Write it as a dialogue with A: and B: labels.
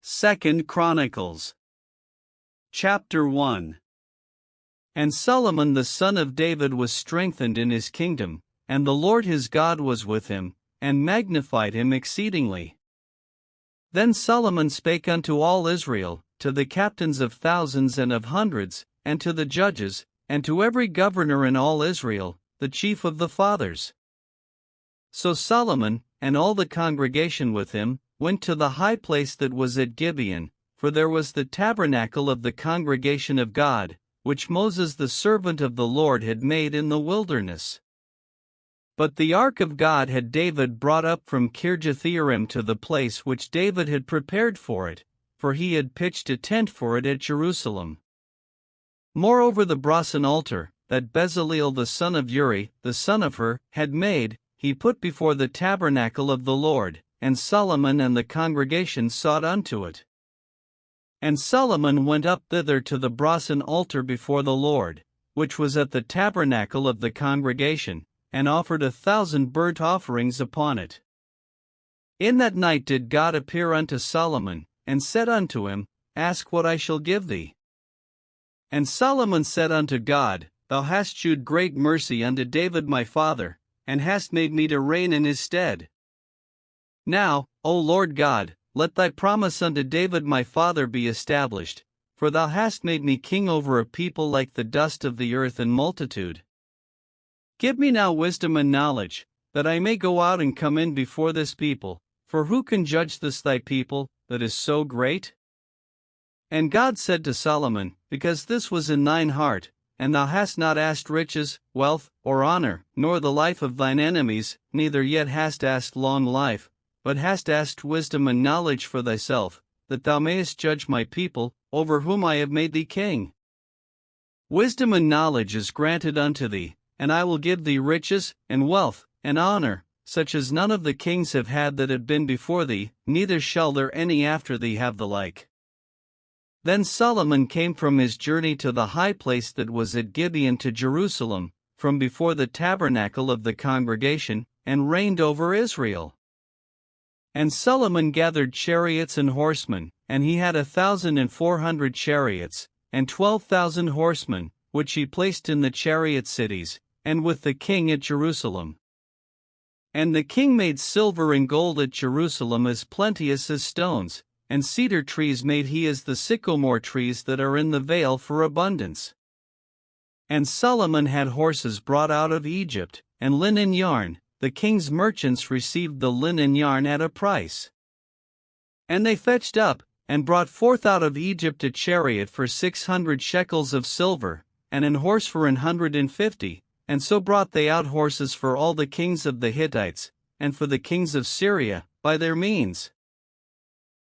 A: 2 Chronicles. Chapter 1. And Solomon the son of David was strengthened in his kingdom, and the Lord his God was with him, and magnified him exceedingly. Then Solomon spake unto all Israel, to the captains of thousands and of hundreds, and to the judges, and to every governor in all Israel, the chief of the fathers. So Solomon, and all the congregation with him, went to the high place that was at Gibeon, for there was the tabernacle of the congregation of God, which Moses the servant of the Lord had made in the wilderness. But the ark of God had David brought up from Kirjathjearim to the place which David had prepared for it, for he had pitched a tent for it at Jerusalem. Moreover the brasen altar, that Bezaleel the son of Uri, the son of Hur, had made, he put before the tabernacle of the Lord, and Solomon and the congregation sought unto it. And Solomon went up thither to the brasen altar before the Lord, which was at the tabernacle of the congregation, and offered 1,000 burnt offerings upon it. In that night did God appear unto Solomon, and said unto him, Ask what I shall give thee. And Solomon said unto God, Thou hast shewed great mercy unto David my father, and hast made me to reign in his stead. Now, O Lord God, let thy promise unto David my father be established, for thou hast made me king over a people like the dust of the earth in multitude. Give me now wisdom and knowledge, that I may go out and come in before this people, for who can judge this thy people, that is so great? And God said to Solomon, Because this was in thine heart, and thou hast not asked riches, wealth, or honor, nor the life of thine enemies, neither yet hast asked long life, but hast asked wisdom and knowledge for thyself, that thou mayest judge my people, over whom I have made thee king. Wisdom and knowledge is granted unto thee, and I will give thee riches, and wealth, and honor, such as none of the kings have had that have been before thee, neither shall there any after thee have the like. Then Solomon came from his journey to the high place that was at Gibeon to Jerusalem, from before the tabernacle of the congregation, and reigned over Israel. And Solomon gathered chariots and horsemen, and he had 1,400 chariots, and 12,000 horsemen, which he placed in the chariot cities, and with the king at Jerusalem. And the king made silver and gold at Jerusalem as plenteous as stones, and cedar trees made he as the sycamore trees that are in the vale for abundance. And Solomon had horses brought out of Egypt, and linen yarn. The king's merchants received the linen yarn at a price. And they fetched up, and brought forth out of Egypt a chariot for 600 shekels of silver, and an horse for 150, and so brought they out horses for all the kings of the Hittites, and for the kings of Syria, by their means.